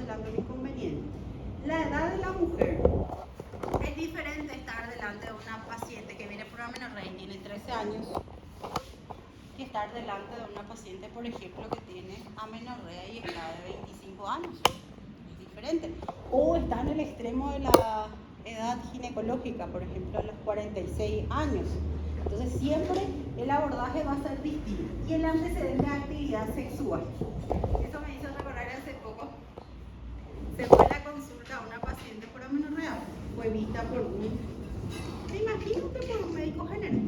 delante de un inconveniente. La edad de la mujer es diferente estar delante de una paciente que viene por amenorrea y tiene 13 años que estar delante de una paciente, por ejemplo, que tiene amenorrea y está de 25 años. Es diferente. O está en el extremo de la edad ginecológica, por ejemplo, a los 46 años. Entonces siempre el abordaje va a ser distinto. Y el antecedente de actividad sexual. Eso me hizo recordar hace poco. Se fue a la consulta a una paciente por amenorrea. Fue vista por me imagino que por un médico general.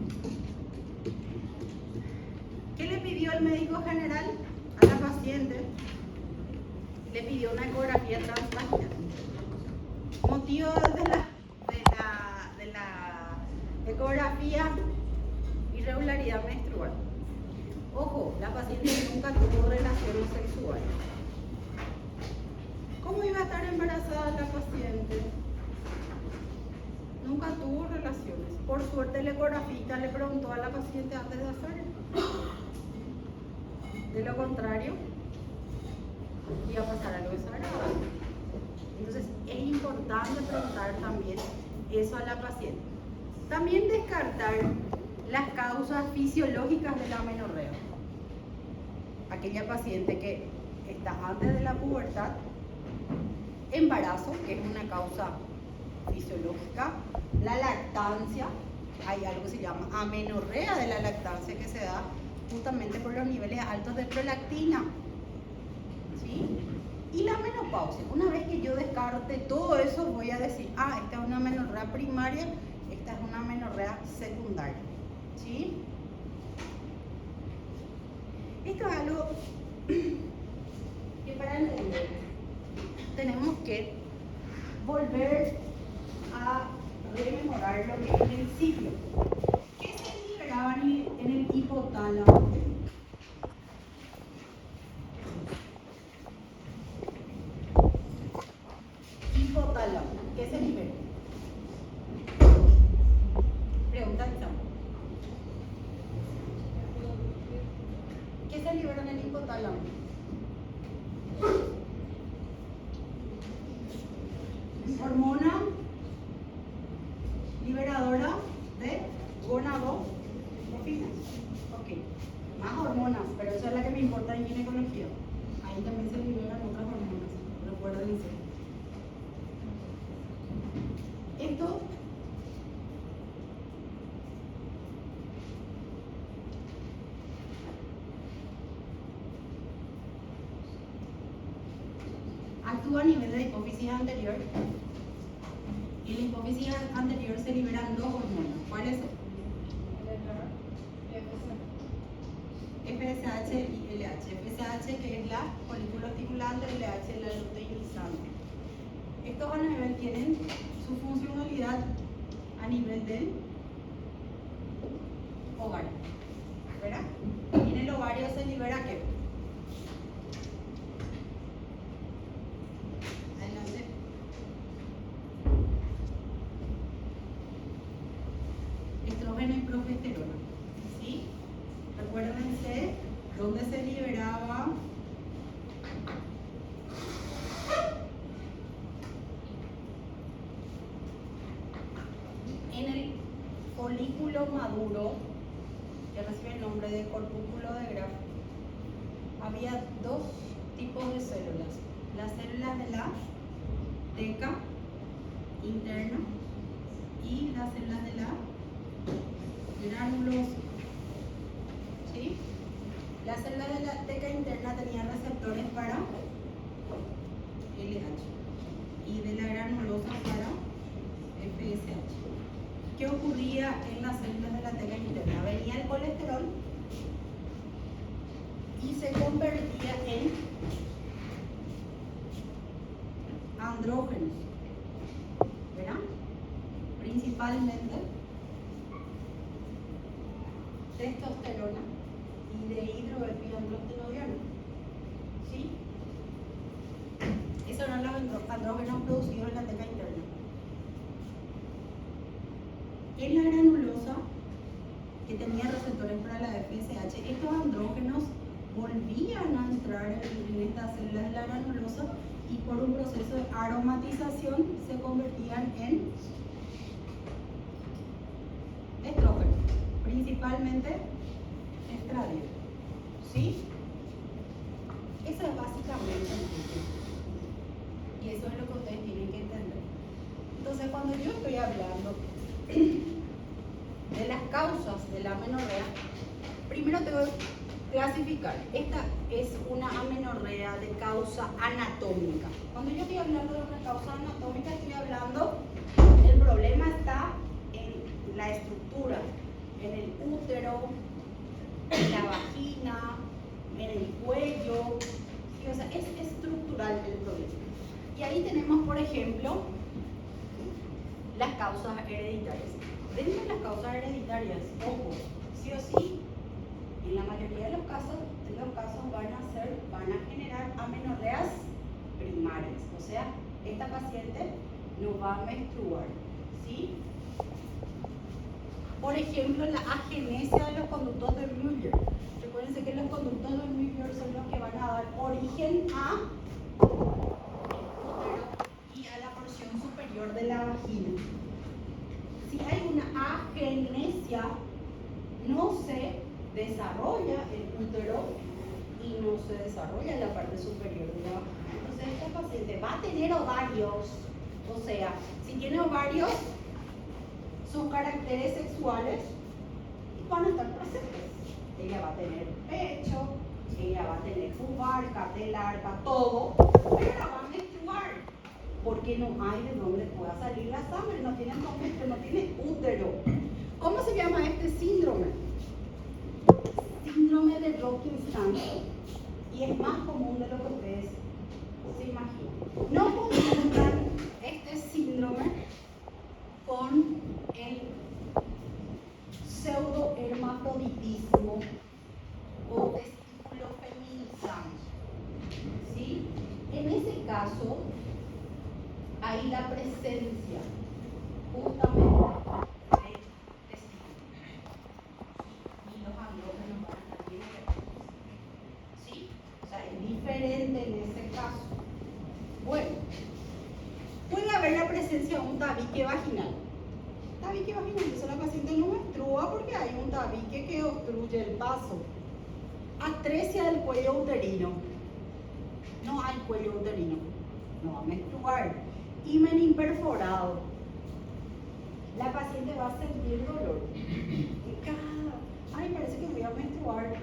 ¿Qué le pidió el médico general a la paciente? Le pidió una ecografía transvaginal. Motivo de la ecografía, irregularidad menstrual. Ojo, la paciente nunca tuvo relaciones sexuales. ¿Cómo iba a estar embarazada la paciente? Nunca tuvo relaciones. Por suerte el ecografista le preguntó a la paciente antes de hacerlo. De lo contrario, iba a pasar algo desagradable. Entonces es importante preguntar también eso a la paciente. También descartar las causas fisiológicas de la amenorrea. Aquella paciente que está antes de la pubertad, embarazo, que es una causa fisiológica, la lactancia, hay algo que se llama amenorrea de la lactancia que se da justamente por los niveles altos de prolactina, ¿sí? Y la menopausia. Una vez que yo descarte todo eso, voy a decir, esta es una amenorrea primaria, esta es una amenorrea secundaria, ¿sí? Esto es algo que para entender tenemos que volver a rememorar lo que es el ciclo. ¿Qué se liberaba en el hipotálamo? Hipotálamo, ¿qué se libera? Pregunta esta. ¿Qué se libera en el hipotálamo? Hormona liberadora de gonadotropina. Ok, más hormonas, pero esa es la que me importa en ginecología. Ahí también se liberan otras hormonas, recuérdense. Esto actúa a nivel de hipófisis anterior. Y en la hipófisis anterior se liberan dos hormonas. ¿Cuáles son? FSH y LH. FSH que es la folículo estimulante, LH es la luteinizante. Estos a nivel tienen su funcionalidad a nivel del ovario, ¿verdad? Y en el ovario se libera ¿qué? Adelante. Estrógeno y progesterona, ¿sí? Recuérdense dónde se liberaba en el folículo maduro, que recibe el nombre de corpúsculo de Graf. Había dos tipos de células: las células de la teca interna y las células de la granulosa, ¿sí? Las células de la teca interna tenían receptores para LH y de la granulosa para FSH. ¿Qué ocurría en las células de la teca interna? Venía el colesterol y se convertía en andrógenos, ¿verdad? Principalmente testosterona y de hidroepiandrostenediona, ¿sí? Esos eran los andrógenos producidos en la teca interna. En la granulosa, que tenía receptores para la FSH, estos andrógenos volvían a entrar en estas células de la granulosa y por un proceso de aromatización se convertían en estrógenos, principalmente estradiol. ¿Sí? Eso es básicamente el ciclo. Y eso es lo que ustedes tienen que entender. Entonces, cuando yo estoy hablando de las causas de la amenorrea, primero tengo que clasificar. Esta es una amenorrea de causa anatómica. Cuando yo estoy hablando de una causa anatómica, estoy hablando, el problema está en la estructura, en el útero, en la vagina, en el cuello. ¿Sí? O sea, es estructural el problema. Y ahí tenemos, por ejemplo, las causas hereditarias. Dentro de las causas hereditarias, ojo, sí o sí, en la mayoría de los casos van a generar amenorreas primarias. O sea, esta paciente no va a menstruar, ¿sí? Por ejemplo, la agenesia de los conductos de Müller. Recuérdense que los conductos de Müller son los que van a dar origen a y a la porción superior de la vagina. Si hay una agenesia, no se desarrolla el útero y no se desarrolla la parte superior de la vagina. Entonces esta paciente va a tener ovarios, o sea, si tiene ovarios, sus caracteres sexuales van a estar presentes. Ella va a tener pecho, ella va a tener pubarca, telarca, todo, pero no va a menstruar, porque no hay de dónde pueda salir la sangre, no tiene endometrio, no tiene útero. ¿Cómo se llama este síndrome? Síndrome de Rokitansky, y es más común de lo que ustedes se imaginan. No confundan este síndrome con el pseudohermafroditismo o testículo feminizante. ¿Sí? En ese caso, hay la presencia justamente de testículos. Y los andrógenos van a estar bien presentes. ¿Sí? O sea, es diferente en ese caso. Bueno, puede haber la presencia de un tabique vaginal. Tabique vaginal, entonces la paciente no menstrua porque hay un tabique que obstruye el paso. Atresia del cuello uterino. No hay cuello uterino. No va a menstruar. Himen imperforado. La paciente va a sentir dolor. Ay, parece que voy a menstruar.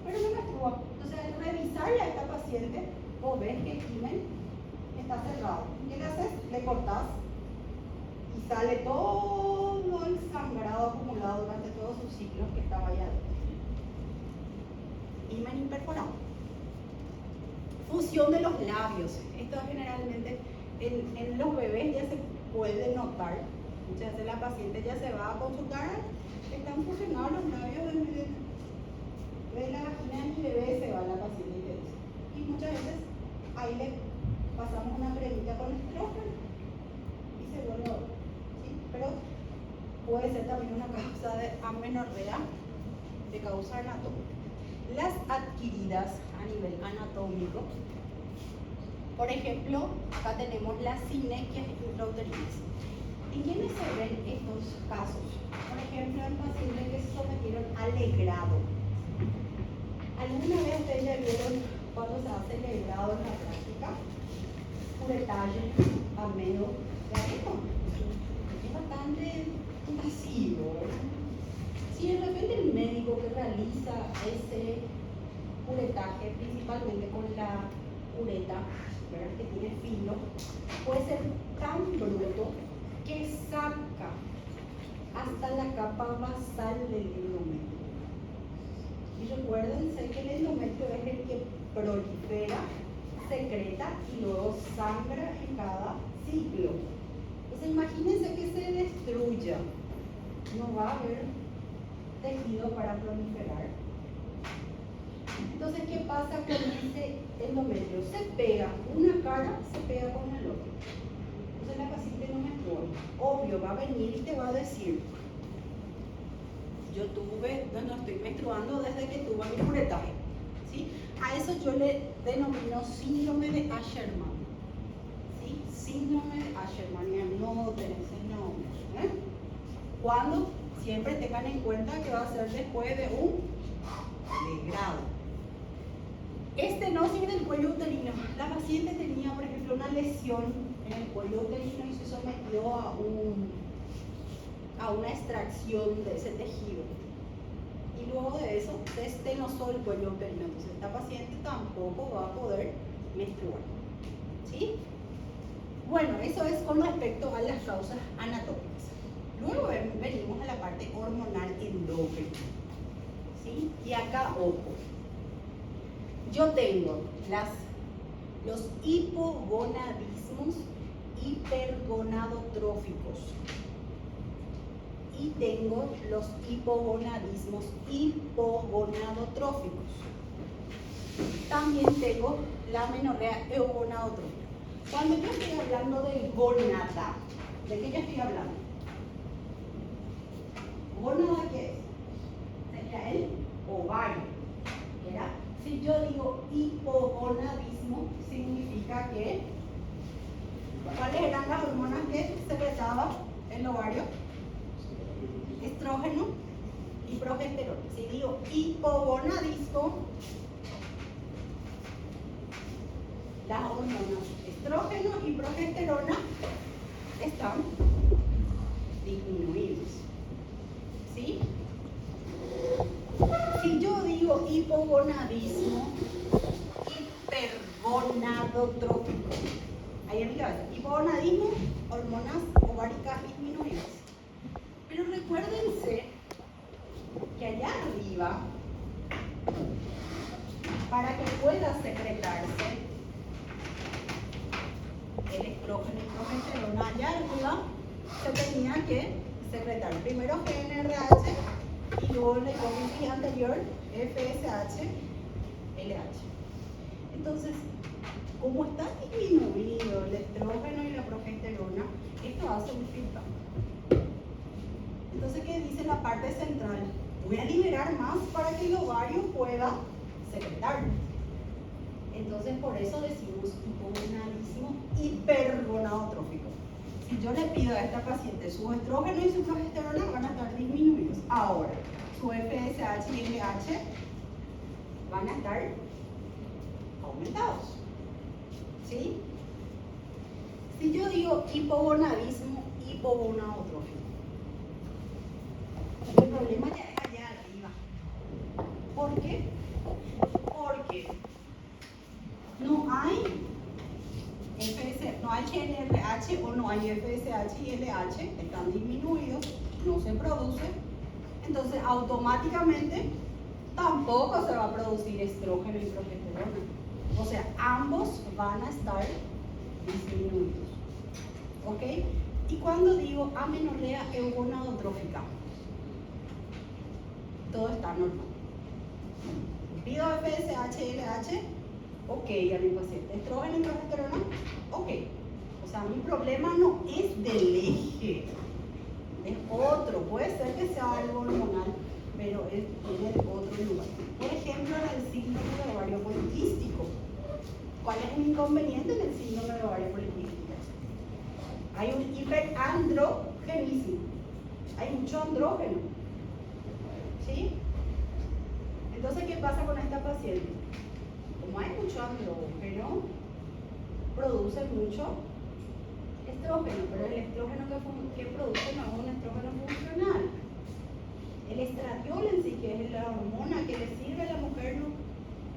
Pero no menstrua. Entonces, al revisarle a esta paciente, vos ves que el himen está cerrado. ¿Qué le haces? Le cortás y sale todo el sangrado acumulado durante todos sus ciclos que estaba allá adentro. Himen imperforado. Fusión de los labios. Esto generalmente en los bebés ya se puede notar. Muchas veces la paciente ya se va a consultar, están fusionados los labios de la vagina de mi bebé, se va la paciente y te dice. Y muchas veces ahí le pasamos una cremita con estrógeno y se vuelve a ver. ¿Sí? Pero puede ser también una causa de amenorrea de causa anatómica. Las adquiridas a nivel anatómico, por ejemplo, acá tenemos las sinequias intrauterinas. ¿En quiénes se ven estos casos? Por ejemplo, en pacientes que se sometieron al legrado. ¿Alguna vez ustedes ya vieron cuando se hace legrado en la práctica? Curetaje a medio de arena. Es bastante invasivo, ¿verdad? Si de repente el médico que realiza ese curetaje, principalmente con la cureta, ¿verdad?, que tiene filo, puede ser tan bruto que saca hasta la capa basal del endometrio. Y recuérdense que el endometrio es el que prolifera, secreta y luego sangra en cada ciclo. Entonces imagínense que se destruya, no va a haber tejido para proliferar. Entonces, ¿qué pasa con ese endometrio? Se pega, una cara se pega con el otro. Entonces la paciente no menstrua. Obvio, va a venir y te va a decir, yo no estoy menstruando desde que tuve mi curetaje. ¿Sí? A eso yo le denomino síndrome de Asherman. ¿Sí? Síndrome de Asherman, y anoten ese nombre. Cuando siempre tengan en cuenta que va a ser después de un legrado. Estenosis del cuello uterino. La paciente tenía, por ejemplo, una lesión en el cuello uterino y se sometió a una extracción de ese tejido. Y luego de eso se estenosó el cuello uterino. Entonces esta paciente tampoco va a poder menstruar. ¿Sí? Bueno, eso es con respecto a las causas anatómicas. Luego venimos a la parte hormonal endocrina. ¿Sí? Y acá, ojo. Yo tengo los hipogonadismos hipergonadotróficos y tengo los hipogonadismos hipogonadotróficos. También tengo la amenorrea eugonadotrófica. Cuando yo estoy hablando de gónada, ¿de qué yo estoy hablando? ¿Gónada qué es? Sería el ovario, ¿verdad? Si yo digo hipogonadismo, significa que ¿cuáles eran las hormonas que secretaba el ovario? Estrógeno y progesterona. Si digo hipogonadismo, las hormonas estrógeno y progesterona están disminuidos. ¿Sí? Si yo digo hipogonadismo hipergonadotrófico, ahí arriba, hipogonadismo, hormonas ováricas disminuidas. Pero recuérdense que allá arriba, para que pueda secretarse el estrógeno y progesterona, allá arriba se tenía que secretar primero GnRH y luego en la hipófisis anterior FSH, LH. Entonces, como está disminuido el estrógeno y la progesterona, esto hace un feedback. Entonces, ¿qué dice la parte central? Voy a liberar más para que el ovario pueda secretar. Entonces, por eso decimos hipogonadismo hipergonadotrófico. Si yo le pido a esta paciente su estrógeno y su progesterona, van a estar disminuidos. Ahora, su FSH y LH van a estar aumentados. ¿Sí? Si yo digo hipogonadismo hipogonadotrófico, el problema ya es allá arriba. ¿Por qué? Porque no hay no hay GnRH o no hay FSH y LH, están disminuidos, no se produce, entonces automáticamente tampoco se va a producir estrógeno y progesterona. O sea, ambos van a estar disminuidos. ¿Ok? Y cuando digo amenorrea eugonadotrófica, todo está normal. Pido FSH y LH, ok, a mi paciente. Estrógeno y progesterona, ok. O sea, mi problema no es del eje, es otro. Puede ser que sea algo hormonal, pero viene de otro lugar. Por ejemplo, en el síndrome de ovario poliquístico. ¿Cuál es el inconveniente en el síndrome de ovario poliquístico? Hay un hiperandrogenismo. Hay mucho andrógeno. ¿Sí? Entonces, ¿qué pasa con esta paciente? Como hay mucho andrógeno, produce mucho estrógeno, pero el estrógeno que produce no es un estrógeno funcional. El estradiol en sí, que es la hormona que le sirve a la mujer, no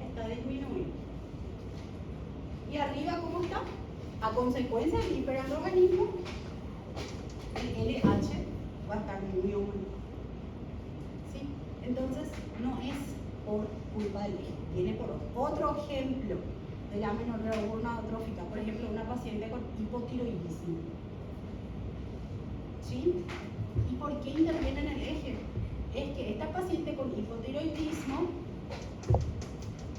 está disminuido. ¿Y arriba cómo está? A consecuencia del hiperandrogenismo, el LH va a estar muy aumentado. ¿Sí? Entonces, no es por culpa del eje, viene por otro ejemplo de la amenorrea eugonadotrófica, por ejemplo, una paciente con hipotiroidismo. ¿Sí? ¿Y por qué interviene en el eje? Es que esta paciente con hipotiroidismo,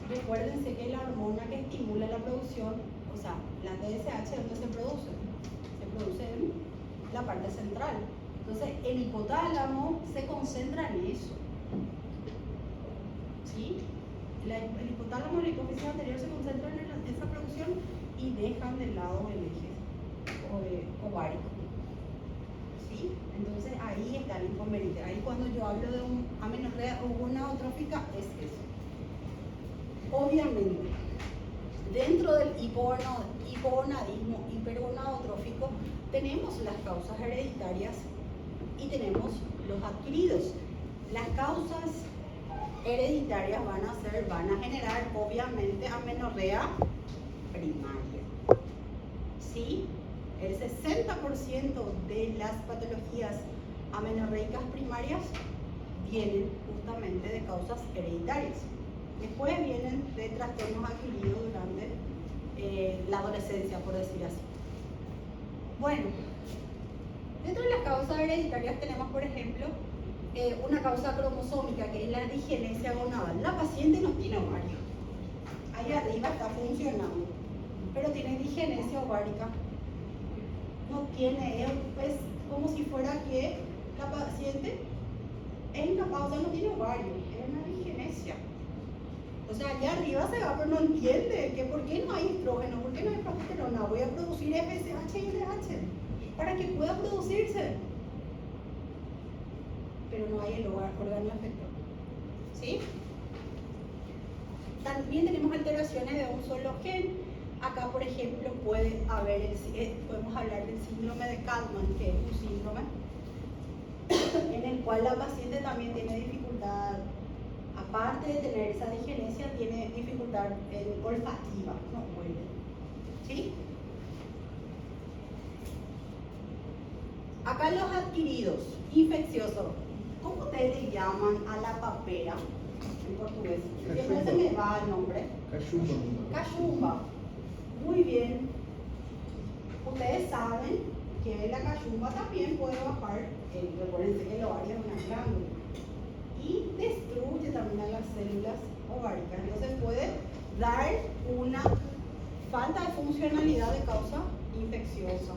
recuérdense que la hormona que estimula la producción, o sea, la TSH, ¿dónde se produce? Se produce en la parte central. Entonces, el hipotálamo se concentra en eso. ¿Sí? El hipotálamo y la hipófisis anterior se concentran en esa producción y dejan de lado el eje ovárico. ¿Sí? Entonces ahí está el inconveniente. Ahí cuando yo hablo de un amenorrea o gonadotrófica es eso. Obviamente, dentro del hipogonadismo hipergonadotrófico tenemos las causas hereditarias y tenemos los adquiridos. Las causas hereditarias van a generar obviamente amenorrea primaria. ¿Sí? El 60% de las patologías amenorreicas primarias vienen justamente de causas hereditarias. Después vienen de trastornos adquiridos durante la adolescencia, por decir así. Bueno, dentro de las causas hereditarias tenemos, por ejemplo, una causa cromosómica que es la digenesia gonadal. La paciente no tiene ovario. Ahí arriba está funcionando, pero tiene digenesia ovárica. No tiene, es como si fuera que la paciente es incapaz, o sea, no tiene ovario, es una digenesia. O sea, allá arriba se va, pero no entiende que por qué no hay estrógeno, por qué no hay progesterona. Voy a producir FSH y LH para que pueda producirse. Pero no hay el órgano efector. ¿Sí? También tenemos alteraciones de un solo gen. Acá, por ejemplo, puede haber podemos hablar del síndrome de Kalman, que es un síndrome en el cual la paciente también tiene dificultad, aparte de tener esa digenesia, tiene dificultad olfativa, no huele. ¿Sí? Acá los adquiridos, infecciosos. ¿Cómo ustedes le llaman a la papera en portugués? Siempre se me va el nombre. Cachumba. Cachumba. Muy bien. Ustedes saben que la cachumba también puede bajar, recuerden que el ovario es una glándula, y destruye también a las células ováricas. Entonces puede dar una falta de funcionalidad de causa infecciosa.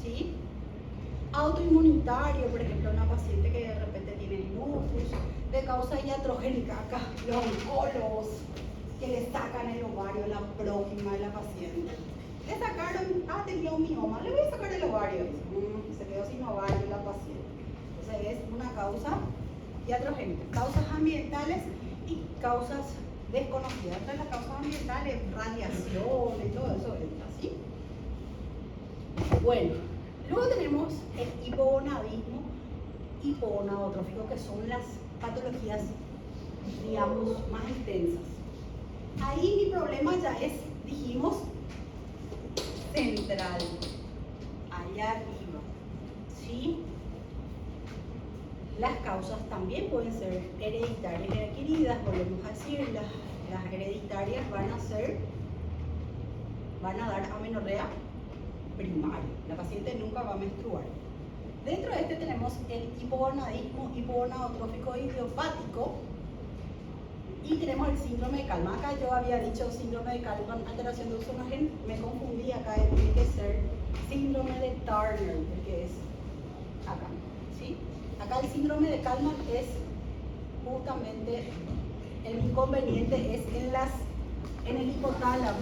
¿Sí? Autoinmunitario, por ejemplo, una paciente que de repente tiene lupus, de causa iatrogénica, acá los oncólogos que le sacan el ovario, la prójima de la paciente. Le sacaron, tenía un mioma, le voy a sacar el ovario. Se quedó sin ovario la paciente. Entonces es una causa iatrogénica. Causas ambientales y causas desconocidas. Entre las causas ambientales, radiación y todo eso entra, ¿sí? Bueno. Luego tenemos el hipogonadismo hipogonadotrófico, que son las patologías, digamos, más extensas. Ahí mi problema ya es, dijimos, central, allá arriba. ¿Sí? Las causas también pueden ser hereditarias y adquiridas, volvemos a decir, las hereditarias van a dar amenorrea primario. La paciente nunca va a menstruar. Dentro de este tenemos el hipogonadismo hipogonadotrófico idiopático y tenemos el síndrome de Kalman. Acá yo había dicho síndrome de Kalman, alteración de uso gen, me confundí. Acá tiene que ser síndrome de Turner, porque es acá. ¿Sí? Acá el síndrome de Kalman es justamente, el inconveniente es en el hipotálamo,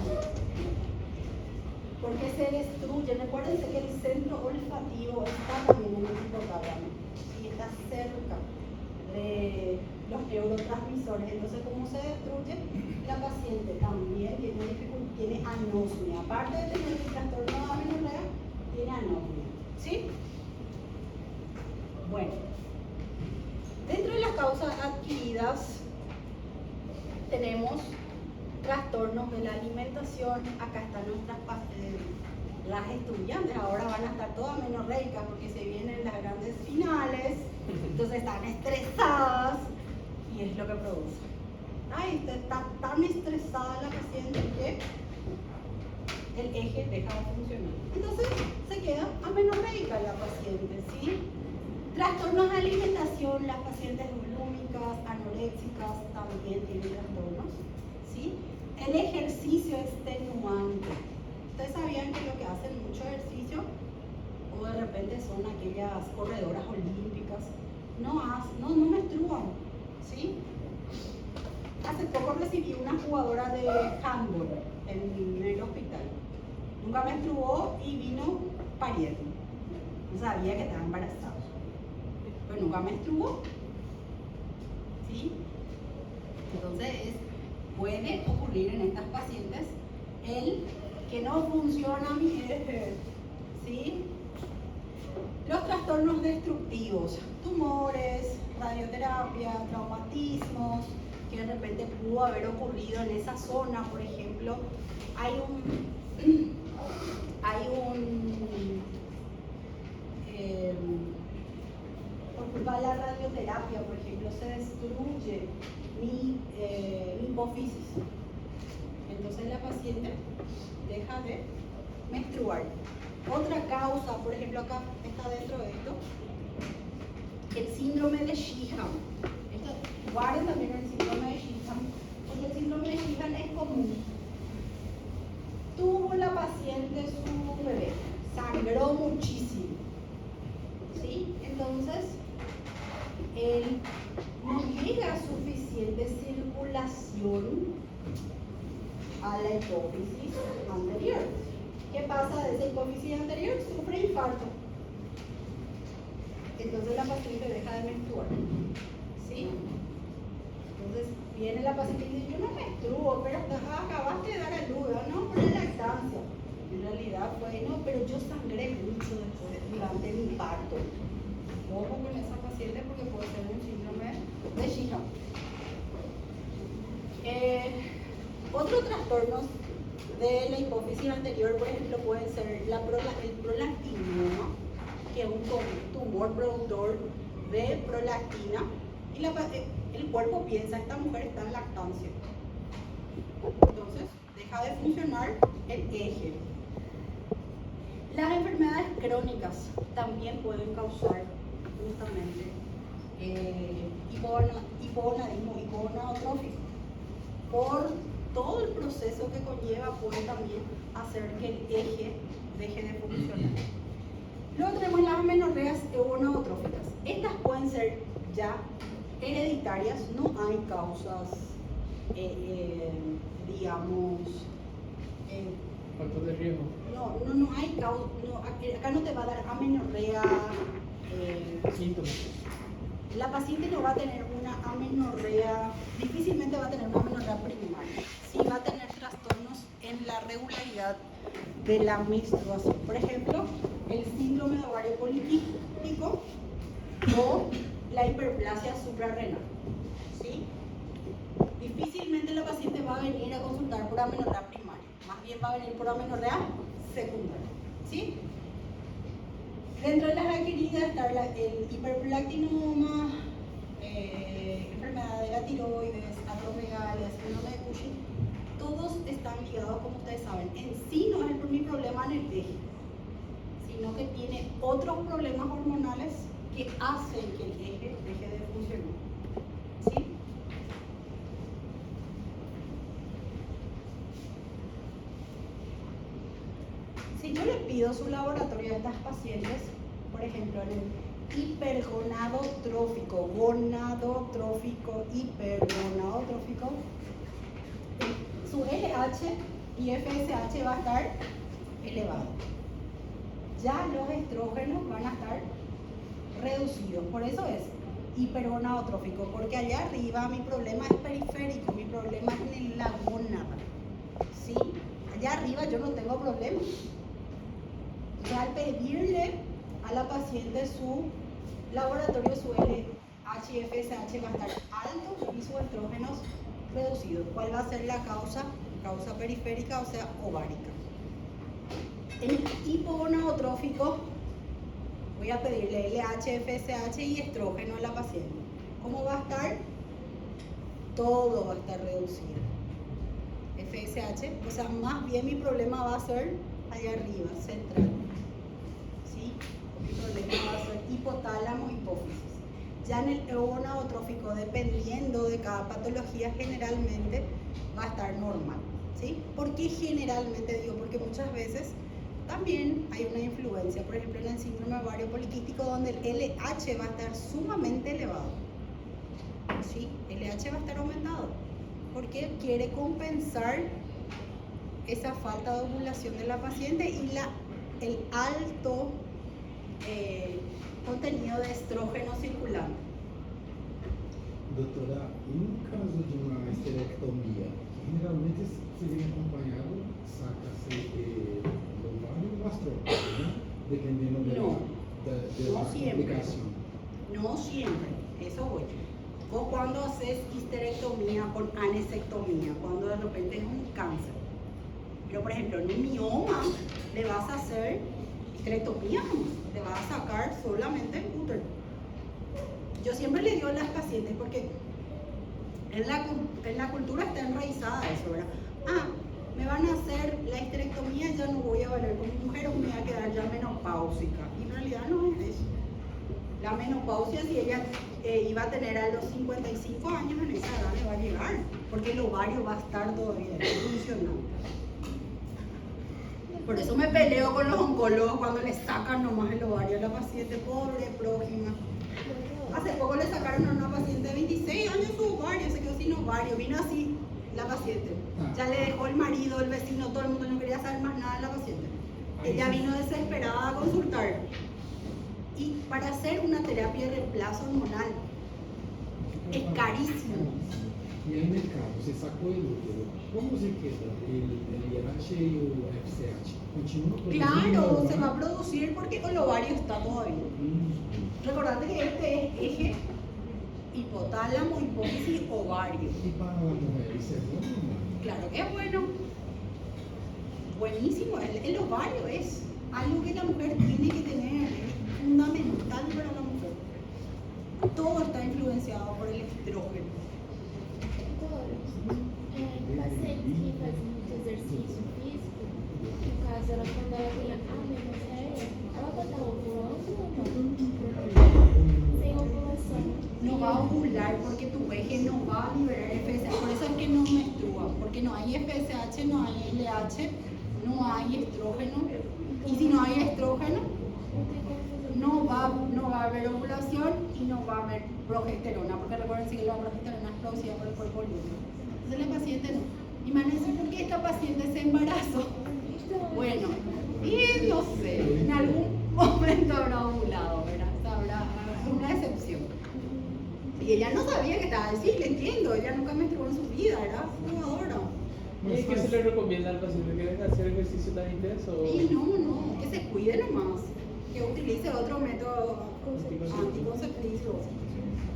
porque se destruye. Recuérdense que el centro olfativo está también en el hipotálamo y está cerca de los neurotransmisores. Entonces, como se destruye, la paciente también tiene anosmia. Aparte de tener el trastorno de amenorrea, tiene anosmia. ¿Sí? Bueno, dentro de las causas adquiridas tenemos trastornos de la alimentación. Acá están las estudiantes, ahora van a estar todas amenorreicas porque se vienen las grandes finales, entonces están estresadas y es lo que produce. Ay, está tan estresada la paciente que el eje deja de funcionar. Entonces se queda amenorreica la paciente, ¿sí? Trastornos de alimentación, las pacientes bulímicas, anoréxicas también tienen trastornos, ¿sí? El ejercicio extenuante. Ustedes sabían que lo que hacen mucho ejercicio o de repente son aquellas corredoras olímpicas, no menstruan, ¿sí? Hace poco recibí una jugadora de handball en el hospital. Nunca menstruó y vino pariendo. No sabía que estaba embarazada. Pero nunca menstruó. ¿Sí? Entonces, puede ocurrir en estas pacientes el que no funciona mi eje. ¿Sí? Los trastornos destructivos, tumores, radioterapia, traumatismos, que de repente pudo haber ocurrido en esa zona, por ejemplo, por culpa de la radioterapia, por ejemplo, se destruye mi hipófisis. Entonces la paciente deja de menstruar. Otra causa, por ejemplo, acá está dentro de esto, el síndrome de Sheehan. Guarden también el síndrome de Sheehan, porque el síndrome de Sheehan es común. Tuvo la paciente su bebé, sangró muchísimo, ¿sí? Entonces, no llega suficiente circulación a la hipófisis anterior. ¿Qué pasa de esa hipófisis anterior? Sufre infarto. Entonces la paciente deja de menstruar. ¿Sí? Entonces viene la paciente y dice, yo no menstruo, pero acabaste de dar a luz, no por la lactancia. En realidad fue, no, pero yo sangré mucho después, durante mi parto. Ojo con esa paciente porque puede ser un síndrome de Sheehan. Otros trastornos de la hipófisis anterior, por ejemplo, puede ser el prolactinoma, que es un tumor productor de prolactina, y el cuerpo piensa, esta mujer está en lactancia. Entonces, deja de funcionar el eje. Las enfermedades crónicas también pueden causar justamente hipogonadismo, hipogonadotrófico. Por todo el proceso que conlleva, puede también hacer que el eje deje de funcionar. Luego tenemos las amenorreas eugonadotróficas. Estas pueden ser ya hereditarias, no hay causas, Factor de riesgo. No hay causa, acá no te va a dar amenorrea. Síntomas. La paciente no va a tener una amenorrea, difícilmente va a tener una amenorrea primaria. Sí va a tener trastornos en la regularidad de la menstruación. Por ejemplo, el síndrome de ovario poliquístico o la hiperplasia suprarrenal. ¿Sí? Difícilmente la paciente va a venir a consultar por amenorrea primaria, más bien va a venir por amenorrea secundaria. ¿Sí? Dentro de las adquiridas está el hiperprolactinoma, enfermedad de la tiroides, acromegalia, síndrome de Cushing. Todos están ligados, como ustedes saben. En sí no es mi problema en el eje, sino que tiene otros problemas hormonales que hacen que el eje deje de funcionar. ¿Sí? Si yo le pido su laboratorio a estas pacientes, por ejemplo, en el hipergonadotrófico, hipergonadotrófico, su LH y FSH va a estar elevado. Ya los estrógenos van a estar reducidos, por eso es hipergonadotrófico, porque allá arriba mi problema es periférico, mi problema es en la gónada. ¿Sí? Allá arriba yo no tengo problema. Entonces, al pedirle a la paciente su laboratorio, su LH y FSH va a estar alto y sus estrógenos reducidos. ¿Cuál va a ser la causa? Causa periférica, o sea, ovárica. En el hipogonadotrófico voy a pedirle LH, FSH y estrógeno a la paciente. ¿Cómo va a estar? Todo va a estar reducido. FSH, o sea, más bien mi problema va a ser allá arriba, central. ¿Sí? Mi problema va a ser hipotálamo, hipófisis. Ya en el eugonadotrófico, dependiendo de cada patología, generalmente va a estar normal. ¿Sí? ¿Por qué generalmente digo? Porque muchas veces también hay una influencia, por ejemplo en el síndrome ovario poliquístico, donde el LH va a estar sumamente elevado. ¿Sí? El LH va a estar aumentado. porque quiere compensar esa falta de ovulación de la paciente y el alto contenido de estrógeno circulante. Doutora, em um caso de uma esterectomia, generalmente se vem acompanhado, saca-se ovário ou astrógeno, né? Dependendo de la complicación. No siempre, eso voy. O cuando haces histerectomía con anesectomía, cuando de repente es un cáncer. Pero por ejemplo, en un mioma le vas a hacer histerectomía, le vas a sacar solamente el útero. Yo siempre le digo a las pacientes, porque en la cultura está enraizada eso, ¿verdad? Me van a hacer la histerectomía, ya no voy a valer como mujer o me voy a quedar ya menopáusica. Y en realidad no es eso. La menopausia, si ella iba a tener a los 55 años, en esa edad le va a llegar, porque el ovario va a estar todavía funcionando. Por eso me peleo con los oncólogos cuando le sacan nomás el ovario a la paciente, pobre prójima. Hace poco le sacaron a una paciente de 26 años su ovario, se quedó sin ovario, vino así la paciente. Ya le dejó el marido, el vecino, todo el mundo, no quería saber más nada de la paciente. Ella vino desesperada a consultar. Y para hacer una terapia de reemplazo hormonal es carísimo. E aí, nesse caso, você sacou el útero, como se queda el IRH y el FSH? ¿Continúa produciendo? Claro, se va a producir porque el ovario está todavía. Recordate que este es eje hipotálamo, hipófisis, ovario. ¿Y para la mujer eso es bueno o malo? Claro que es bueno. Buenísimo. El ovario es algo que la mujer tiene que tener, es fundamental para la mujer. Todo está influenciado por el estrógeno. Pacientes que fazem muito exercício físico, no caso, ela quando ela tem a menopausia, ela vai estar ovulando ou não? Sem ovulação. No va a ovular porque tu eje no va a liberar FSH. Por eso es que no menstrua, porque no hay FSH, no hay LH, no hay estrógeno. Y si no hay estrógeno, no va a haber ovulación y no va a haber progesterona, porque recuerden que la progesterona es producida por el cuerpo libre. Entonces la paciente no. Imagínense por qué esta paciente se embarazó. Bueno, y no sé, en algún momento habrá ovulado, ¿verdad? Habrá una excepción. Y ella no sabía que estaba así, le entiendo, ella nunca menstruó en su vida, era jugadora. ¿Y qué se le recomienda al paciente que venga a hacer ejercicio tan intenso? Y no, que se cuide nomás, que utilice otro método anticonceptivo.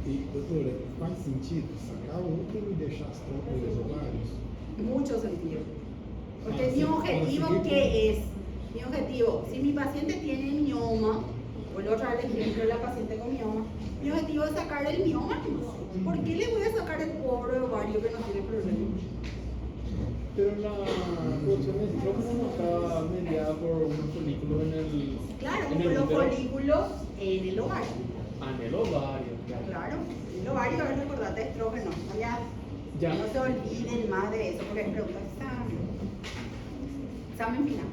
E, doutora, faz sentido sacar o útero e deixar as trompas e os ovários? Mucho sentido. Porque Ah, mi sí, objetivo, para seguir ¿qué es? Mi objetivo, si mi paciente tiene mioma, vuelvo a traer el ejemplo de la paciente con mioma, mi objetivo es sacar el mioma. ¿Por qué le voy a sacar el pobre ovario que no tiene problema? Pero la producción de estrógeno no está mediada por unos folículos en el. Claro, en como el los útero. folículos en el ovario. En el ovario, claro. Claro, el ovario, a ver, recordate estrógeno. Ya. No se olviden más de eso, porque es pregunta examen final.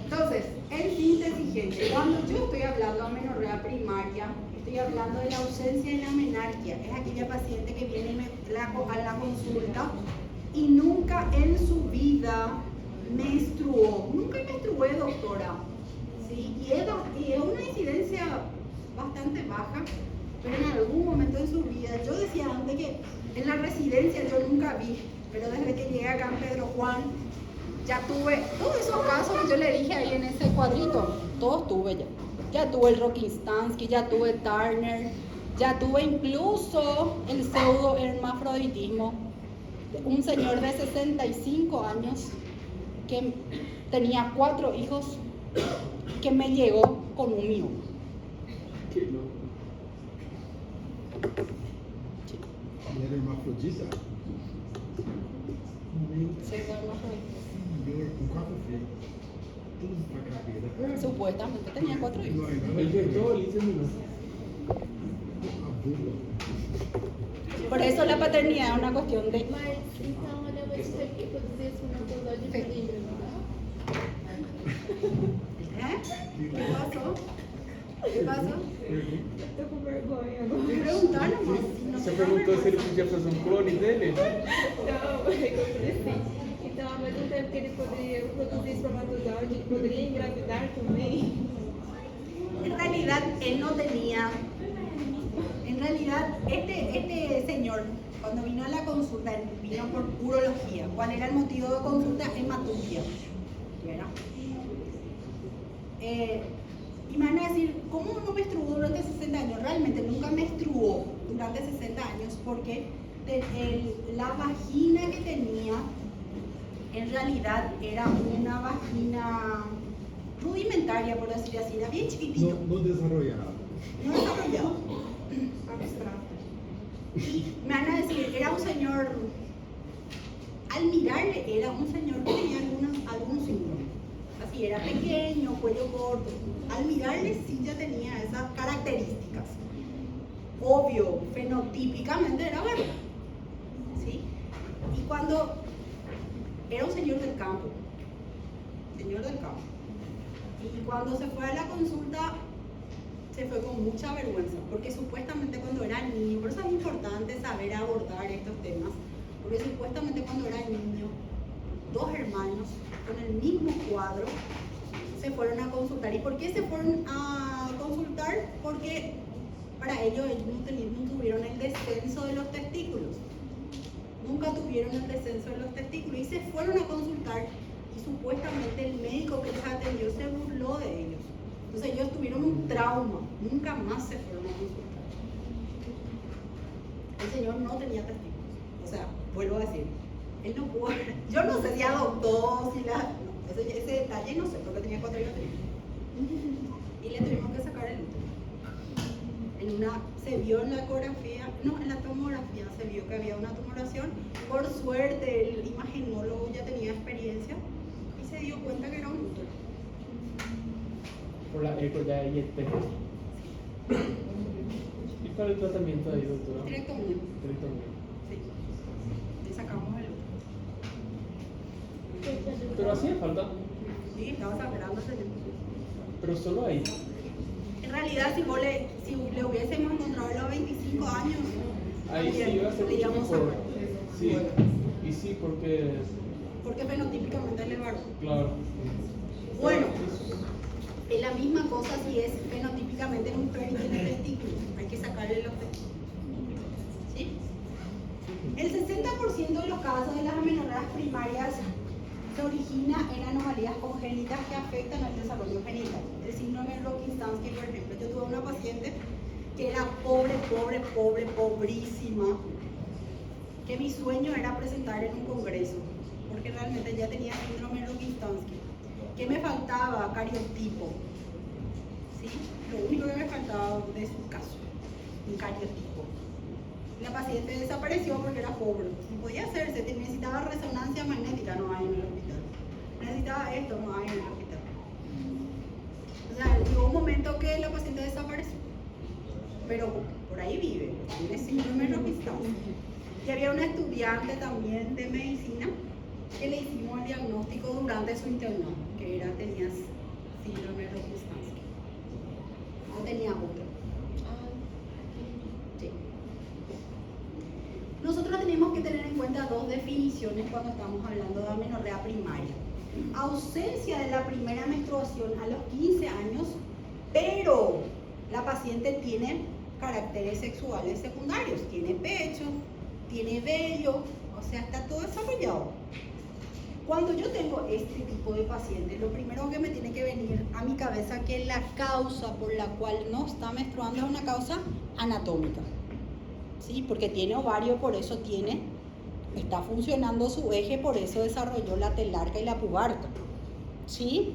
Entonces, en síntesis, gente, cuando yo estoy hablando de amenorrea primaria, estoy hablando de la ausencia de la menarquia. Es aquella paciente que viene a la consulta y nunca en su vida menstruó. Nunca menstrué, doctora. ¿Sí? Y es una incidencia bastante baja, pero en algún momento de su vida, yo decía antes que en la residencia yo nunca vi, pero desde que llegué acá en Pedro Juan, ya tuve todos esos casos que yo le dije ahí en ese cuadrito, todos tuve ya. Ya tuve el Rokitansky, ya tuve Turner, ya tuve incluso el pseudohermafroditismo. Un señor de 65 años que tenía 4 hijos que me llegó con un mioma. Qué loco. E era hermafrodita? Senhor, com 4 filhos. Todos pra gravidez. Supuestamente tenía 4 hijos. Não é nada. El que todo el inseminó. A bula. Por eso la paternidad es una cuestión de... Mas, então, olha, eu vou te ter que produzir esse episódio de livro, ¿Qué pasó? ¿Qué pasó? Eu tô com vergonha agora. Preguntar nomás. no Você te da perguntou se ele vergüenza. podia fazer um clone dele? Não, sim. Então, ao mesmo tempo que ele poderia produzir espermatozoide, ele poderia engravidar também. En realidad, él no tenía. En realidad, este señor, cuando vino a la consulta, él vino por urología. ¿Cuál era el motivo de consulta? Hematopia. ¿Verdad? Y me van a decir, ¿cómo no menstruó durante 60 años? Realmente nunca menstruó durante 60 años porque la vagina que tenía en realidad era una vagina rudimentaria, por decir así, era bien chiquitito, No desarrollado. no desarrollado. Abstrato. Y me van a decir, era un señor, al mirarle, era un señor que tenía algún síndrome. Así, era pequeño, cuello corto. Al mirarle sí ya tenía esas características. Obvio, fenotípicamente era verdad. ¿Sí? Y cuando era un señor del campo, y cuando se fue a la consulta, se fue con mucha vergüenza, porque supuestamente cuando era niño, por eso es importante saber abordar estos temas, porque supuestamente cuando era niño, dos hermanos con el mismo cuadro se fueron a consultar. ¿Y por qué se fueron a consultar? Porque para ellos no tuvieron el descenso de los testículos. Nunca tuvieron el descenso de los testículos y se fueron a consultar y supuestamente el médico que les atendió se burló de ellos. Entonces ellos tuvieron un trauma, nunca más se fueron a consultar. El señor no tenía testículos. O sea, vuelvo a decir, él no pudo, yo no sé si adoptó, ese detalle no sé, porque tenía 4 años. Y le tuvimos que sacar el útero. Se vio en la ecografía, no, en la tomografía se vio que había una tumoración. Por suerte el imagenólogo ya tenía experiencia y se dio cuenta que era un útero. Por la eco de IET. ¿Y cuál es el tratamiento ahí, doctora? Directamente. Directamente. Sí. Le sacamos el útero. Pero hacía falta. Sí, estaba sangrando ese tiempo. Pero solo ahí. En realidad, si le hubiésemos encontrado a los 25 años, Ahí sí iba a ser le mucho íbamos a mejor. ver. Sí. Y sí, porque. Porque fenotípicamente él es varón. Claro. Bueno, es la misma cosa si es fenotípicamente mujer y tiene testículos. Hay que sacarle los testículos. ¿Sí? El 60% de los casos de las amenorreas primarias se origina en anomalías congénitas que afectan al desarrollo genital. El síndrome de Rokitansky, por ejemplo. Yo tuve una paciente que era pobrísima, que mi sueño era presentar en un congreso, porque realmente ya tenía síndrome de Rokitansky. ¿Qué me faltaba? Cariotipo. ¿Sí? Lo único que me faltaba de su caso, un cariotipo. La paciente desapareció porque era pobre. No podía hacerse, necesitaba resonancia magnética, no hay en el hospital. Necesitaba esto, no hay en el hospital. O sea, llegó un momento que la paciente desapareció. Pero por ahí vive, tiene síndrome de Rokitansky. Y había una estudiante también de medicina que le hicimos el diagnóstico durante su internado, que tenía síndrome de Rokitansky. No tenía otro. Sí. Nosotros tenemos que tener en cuenta dos definiciones cuando estamos hablando de amenorrea primaria. Ausencia de la primera menstruación a los 15 años, pero la paciente tiene caracteres sexuales secundarios, tiene pecho, tiene vello, o sea, está todo desarrollado. Cuando yo tengo este tipo de pacientes, lo primero que me tiene que venir a mi cabeza es que la causa por la cual no está menstruando es una causa anatómica. ¿Sí? Porque tiene ovario, por eso está funcionando su eje, por eso desarrolló la telarca y la pubarca. ¿Sí?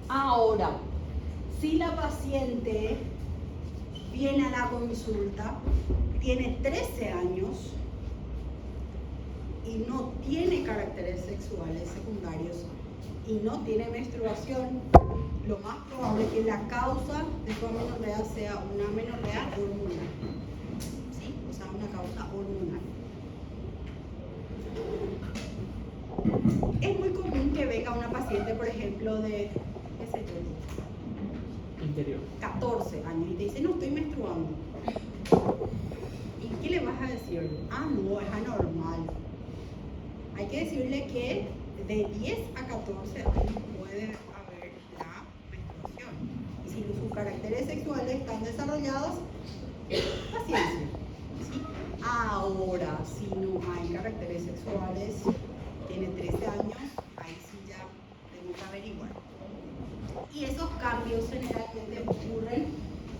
Ahora, si la paciente viene a la consulta, tiene 13 años y no tiene caracteres sexuales secundarios y no tiene menstruación, lo más probable es que la causa de su amenorrea sea una amenorrea hormonal. ¿Sí? O sea, una causa hormonal. Es muy común que venga una paciente, por ejemplo, de, qué sé yo, Interior. 14 años y te dice, no estoy menstruando. Y ¿Y qué le vas a decir? Ah, no, es anormal. Hay que decirle que de 10 a 14 años puede haber la menstruación. Y si sus caracteres sexuales están desarrollados, paciencia. ¿Sí? Ahora, si no hay caracteres sexuales, tiene 13 años, ahí sí ya tengo que averiguar. Y esos cambios generalmente ocurren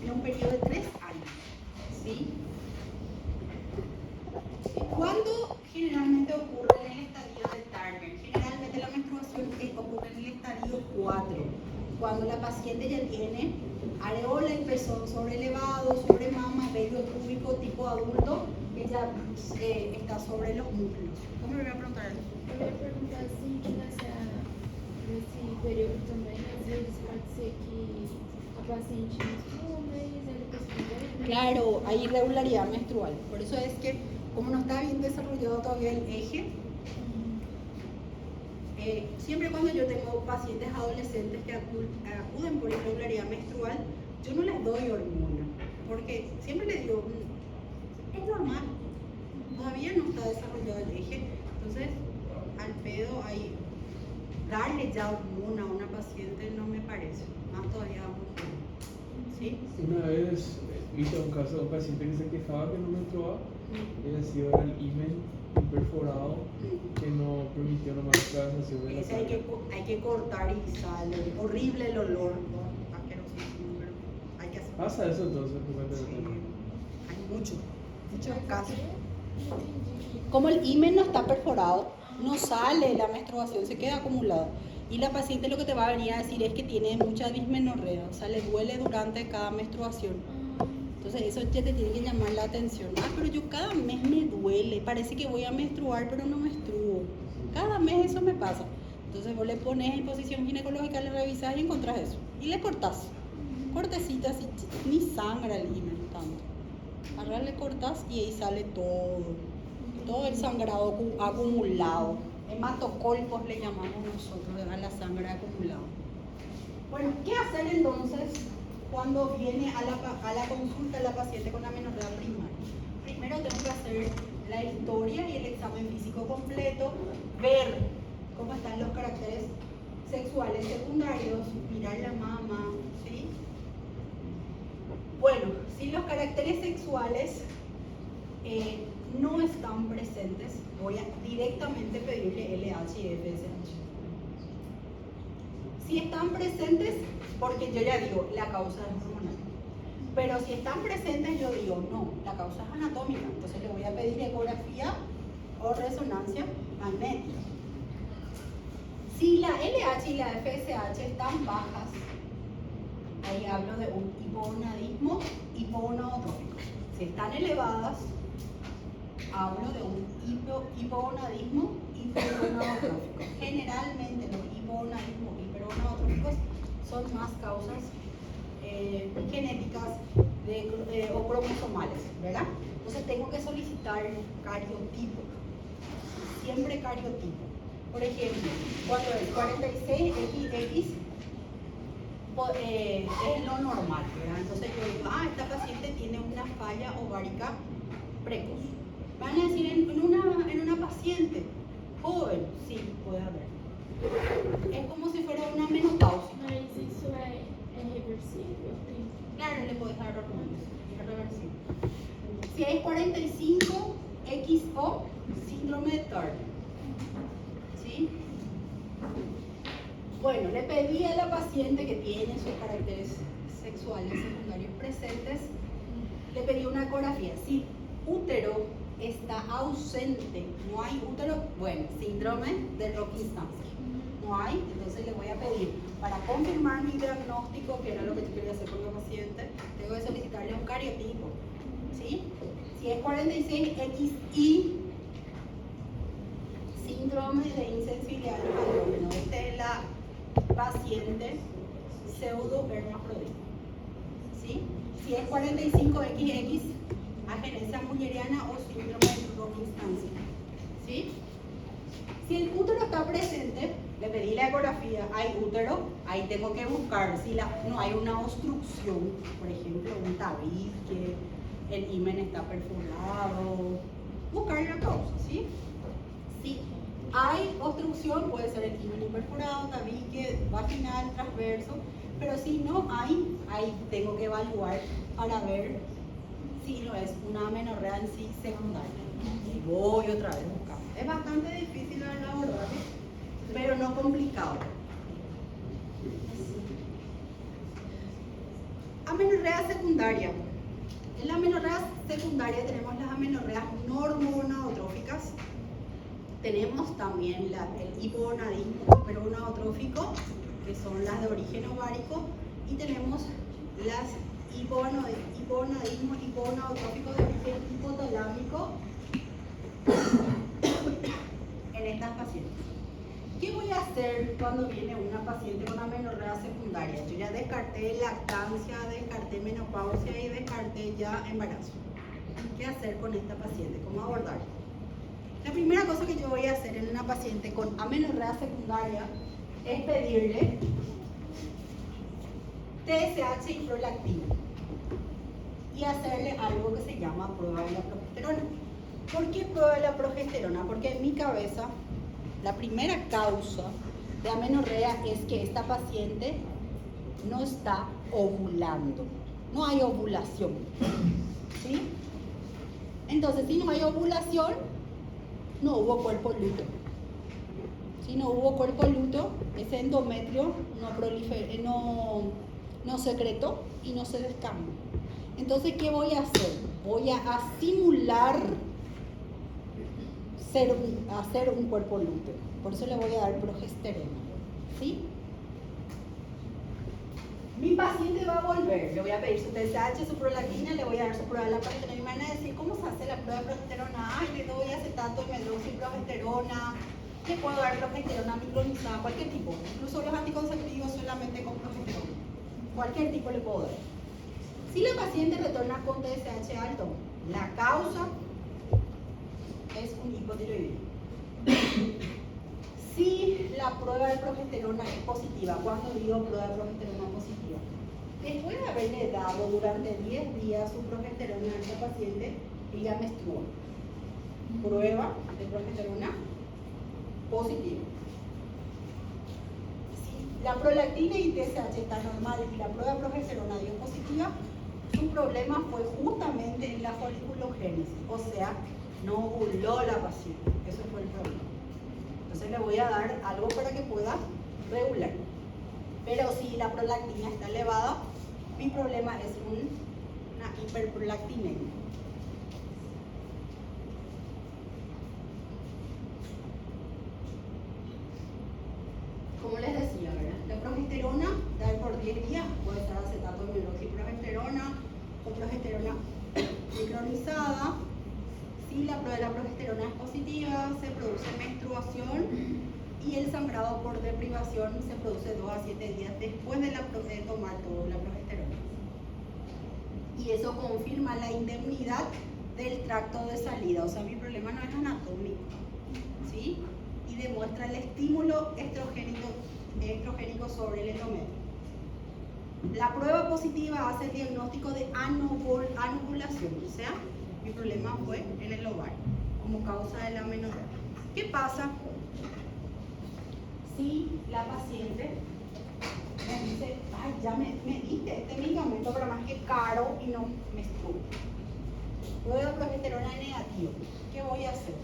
en un periodo de 3 años. ¿Sí? ¿Cuándo generalmente ocurre en el estadio de Turner? Generalmente la menstruación ocurre en el estadio 4, cuando la paciente ya tiene areola y pezón sobrelevado, sobre mama, vello púbico tipo adulto, que ya está sobre los músculos. ¿Cómo me voy a preguntar eso? Eu ia perguntar assim, que nesse período também, às vezes pode ser que a paciente menstrua um mês, aí depois fica Claro, hay irregularidad menstrual. Por eso es que, como no está bien desarrollado todavía el eje, siempre cuando yo tengo pacientes adolescentes que acuden por irregularidad menstrual, yo no les doy hormona, porque siempre les digo, es normal, todavía no está desarrollado el eje, entonces al pedo ahí, darle ya hormona a una paciente no me parece, más todavía hormona. ¿Sí? Una vez hice un caso de un paciente que se quejaba que no menstruaba y decía era el himen perforado que no permitió nomás la transición de la Ese hay que cortar y sale, horrible el olor, ¿no? Asquerosísimo, pero hay que hacer. Pasa eso entonces, Sí, hay muchos casos. Não entendi. Como el himen no está perforado, no sale la menstruación, se queda acumulado. Y la paciente lo que te va a venir a decir es que tiene mucha dismenorrea, o sea, le duele durante cada menstruación. Entonces eso ya te tiene que llamar la atención. Ah, pero yo cada mes me duele, parece que voy a menstruar, pero no menstruo. Cada mes eso me pasa. Entonces vos le pones en posición ginecológica, le revisas y encontrás eso. Y le cortás. Cortecitas, ni sangra el himen tanto. Ahora le cortás y ahí sale todo el sangrado acumulado. Hematocolpos le llamamos nosotros a la sangre acumulada. Bueno, ¿qué hacer entonces cuando viene a la consulta la paciente con amenorrea primaria? Primero tengo que hacer la historia y el examen físico completo, ver cómo están los caracteres sexuales secundarios, mirar la mama, ¿sí? Bueno, si los caracteres sexuales no están presentes, voy a directamente pedirle LH y FSH. Si están presentes, porque yo ya digo, la causa es hormonal. Pero si están presentes, yo digo, no, la causa es anatómica. Entonces le voy a pedir ecografía o resonancia magnética. Si la LH y la FSH están bajas, ahí hablo de un hipogonadismo hipogonadotrófico. Si están elevadas, hablo de un hipogonadismo hipergonadotrófico. Generalmente los hipogonadismos hipergonadotróficos son más causas genéticas o cromosomales, ¿verdad? Entonces tengo que solicitar cariotipo, siempre cariotipo. Por ejemplo, cuando el 46XX es lo normal, ¿verdad? Entonces yo digo, esta paciente tiene una falla ovárica precoz. Van a decir en una paciente joven, sí, puede haber. Es como si fuera una menopausia. Mas isso é reversível? Tem... Claro, le puedes dar hormonas, es reversible. Si hay 45XO, síndrome de Turner. ¿Sí? Bueno, le pedí a la paciente que tiene sus caracteres sexuales secundarios presentes, le pedí una ecografía. Si útero está ausente, no hay útero, bueno, síndrome de Rokitansky. No hay, entonces le voy a pedir, para confirmar mi diagnóstico, que era lo que yo quería hacer con la paciente, tengo que solicitarle un cariotipo. ¿Sí? Si es 46XI, síndrome de insensibilidad al andrógeno. Esta es la paciente pseudohermafrodita. ¿Sí? Si es 45XX, agenesia mulleriana o síndrome de Rokitansky. ¿Sí? Si el útero está presente, le pedí la ecografía, hay útero, ahí tengo que buscar si no hay una obstrucción, por ejemplo, un tabique, el himen está perforado, buscar la causa, ¿sí? Si hay obstrucción, puede ser el himen imperforado, tabique, vaginal, transverso, pero si no hay, ahí tengo que evaluar para ver si no es una amenorrea en sí secundaria. Y voy otra vez buscando. Es bastante difícil el abordaje, pero no complicado. Amenorrea secundaria. En la amenorrea secundaria tenemos las amenorreas normogonadotróficas. Tenemos también el hipogonadismo hiperonadotrófico, que son las de origen ovárico, y tenemos las hipogonadismo hipogonadotrófico de origen hipotalámico en estas pacientes. ¿Qué voy a hacer cuando viene una paciente con amenorrea secundaria? Yo ya descarté lactancia, descarté menopausia y descarté ya embarazo. ¿Qué hacer con esta paciente? ¿Cómo abordarla? La primera cosa que yo voy a hacer en una paciente con amenorrea secundaria es pedirle TSH y prolactina y hacerle algo que se llama prueba de la progesterona. ¿Por qué prueba de la progesterona? Porque en mi cabeza la primera causa de amenorrea es que esta paciente no está ovulando, no hay ovulación, ¿sí? Entonces, si no hay ovulación, no hubo cuerpo lúteo. Si no hubo cuerpo lúteo, ese endometrio no secretó y no se descamó. Entonces, ¿qué voy a hacer? Voy a simular hacer un cuerpo lúteo. Por eso le voy a dar progesterona, ¿sí? Mi paciente va a volver, le voy a pedir su TSH, su prolactina, le voy a dar su prueba de la progesterona y me van a decir, ¿cómo se hace la prueba de progesterona? Ay, le doy acetato y medroxyprogesterona, le puedo dar progesterona micronizada, cualquier tipo, incluso los anticonceptivos solamente con progesterona, cualquier tipo le puedo dar. Si la paciente retorna con TSH alto, la causa es un hipotiroidismo. Si la prueba de progesterona es positiva, cuando digo prueba de progesterona positiva, después de haberle dado durante 10 días su progesterona a esta paciente, ella menstrua. Prueba de progesterona positiva. Si la prolactina y TSH está normal y la prueba de progesterona dio positiva, su problema fue justamente en la foliculogénesis, o sea, no ovuló la paciente. Eso fue el problema. Entonces le voy a dar algo para que pueda regular. Pero si la prolactina está elevada, mi problema es una hiperprolactinemia. Como les decía, ¿verdad? La progesterona, dar por 10 días, puede estar acetato de medroxyprogesterona o progesterona micronizada. Si la prueba de la progesterona es positiva, se produce menstruación y el sangrado por deprivación se produce 2 a 7 días después de tomar toda la progesterona. Y eso confirma la indemnidad del tracto de salida, o sea, mi problema no es anatómico, ¿sí? Y demuestra el estímulo estrogénico sobre el endometrio. La prueba positiva hace el diagnóstico de anovulación, o sea, mi problema fue en el ovario, como causa de la amenorrea. ¿Qué pasa si la paciente me dice, ay, ya me diste este medicamento, pero más que caro y no menstruo? Prueba de progesterona negativa. ¿Qué voy a hacer?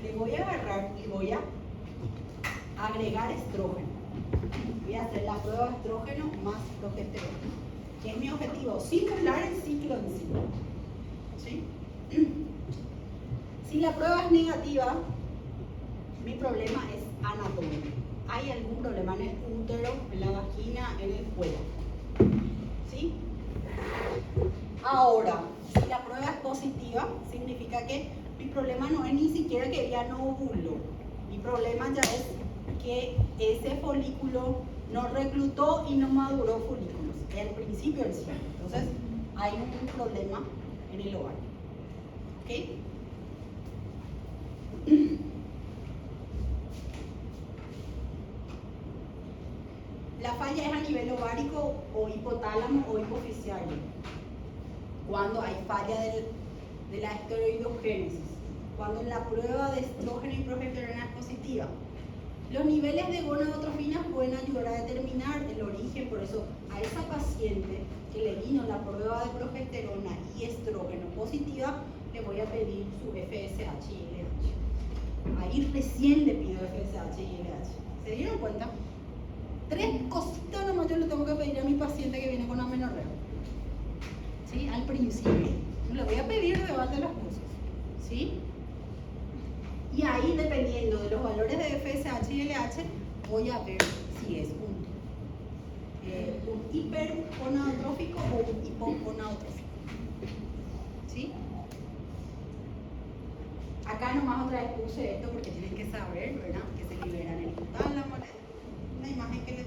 Le voy a agarrar y voy a agregar estrógeno. Voy a hacer la prueba de estrógeno más progesterona, que es mi objetivo, simular el ciclo en sí. ¿Sí? Si la prueba es negativa, mi problema es anatómico. ¿Hay algún problema en el útero, en la vagina, en el cuello? ¿Sí? Ahora, si la prueba es positiva, significa que mi problema no es ni siquiera que ella no ovuló. Mi problema ya es que ese folículo no reclutó y no maduró folículos. El principio del ciclo. Entonces, hay un problema en el ovario. ¿Ok? La falla es a nivel ovárico o hipotálamo o hipoficiario. cuando hay falla de la esteroidogénesis, cuando la prueba de estrógeno y progesterona es positiva. Los niveles de gonadotrofinas pueden ayudar a determinar el origen, por eso a esa paciente que le vino la prueba de progesterona y estrógeno positiva, le voy a pedir su FSH y LH. Ahí recién le pido FSH y LH. ¿Se dieron cuenta? 3 cositas nomás yo le tengo que pedir a mi paciente que viene con amenorrea. ¿Sí? Al principio. No le voy a pedir de base las cosas. ¿Sí? Y ahí, dependiendo de los valores de FSH y LH, voy a ver si es un hipergonadotrófico o un hipogonadotrófico. ¿Sí? Acá nomás otra vez puse esto porque tienen que saber, ¿verdad? Que se liberan el hipotálamo. Una imagen que les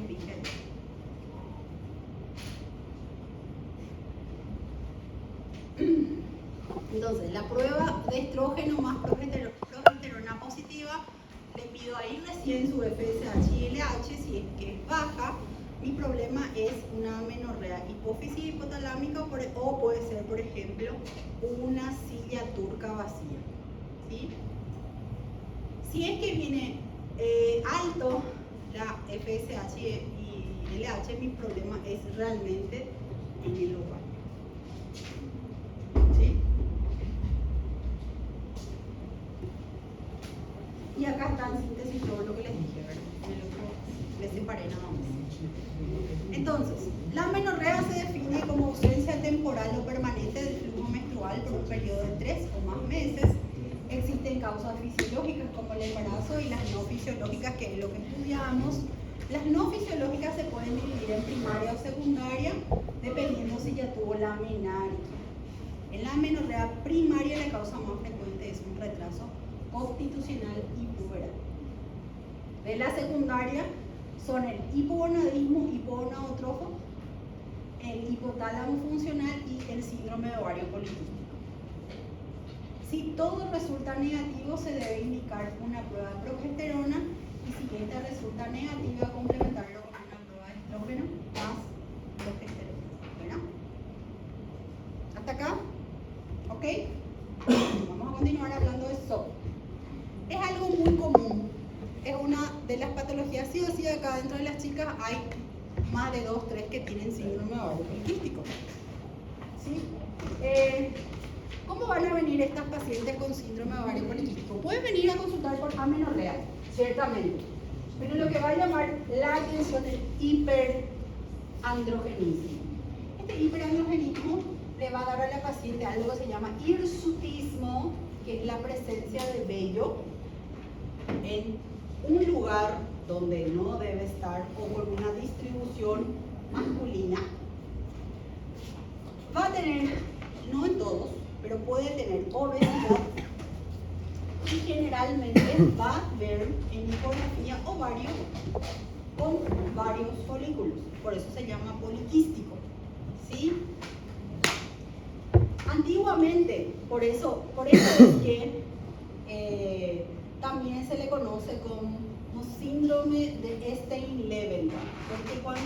dije. Entonces, la prueba de estrógeno más progesterona positiva, le pido ahí recién su FSH y LH, si es que es baja. Mi problema es una amenorrea hipófisis hipotalámica o puede ser, por ejemplo, una silla turca vacía. ¿Sí? Si es que viene alto la FSH y LH, mi problema es realmente en el ovario. ¿Sí? Y acá está en síntesis todo lo que les dije, ¿verdad? En el otro les separé nada más. Entonces, la amenorrea se define como ausencia temporal o permanente del flujo menstrual por un periodo de 3 o más meses. Existen causas fisiológicas como el embarazo y las no fisiológicas, que es lo que estudiamos. Las no fisiológicas se pueden dividir en primaria o secundaria, dependiendo si ya tuvo la amenarquia. En la amenorrea primaria la causa más frecuente es un retraso constitucional y puberal. De la secundaria son el hipogonadismo, hipogonadotrófico, el hipotálamo funcional y el síndrome de ovario poliquístico. Si todo resulta negativo, se debe indicar una prueba de progesterona, y si esta resulta negativa, complementarlo con una prueba de estrógeno más progesterona. ¿Verdad? ¿Hasta acá? ¿Ok? Vamos a continuar hablando de SOP. Es algo muy común. Es una de las patologías, sí o sí, acá dentro de las chicas hay más de 2 o 3 que tienen síndrome de ovario poliquístico. ¿Sí? ¿Cómo van a venir estas pacientes con síndrome de ovario poliquístico? Pueden venir a consultar por amenorrea, ciertamente, pero lo que va a llamar la atención es hiperandrogenismo. Este hiperandrogenismo le va a dar a la paciente algo que se llama hirsutismo, que es la presencia de vello en un lugar donde no debe estar o con una distribución masculina. Va a tener, no en todos, pero puede tener obesidad y generalmente va a ver en ecografía ovario con varios folículos, por eso se llama poliquístico. ¿Sí? Antiguamente, por eso es que también se le conoce como síndrome de Stein-Leventhal, porque cuando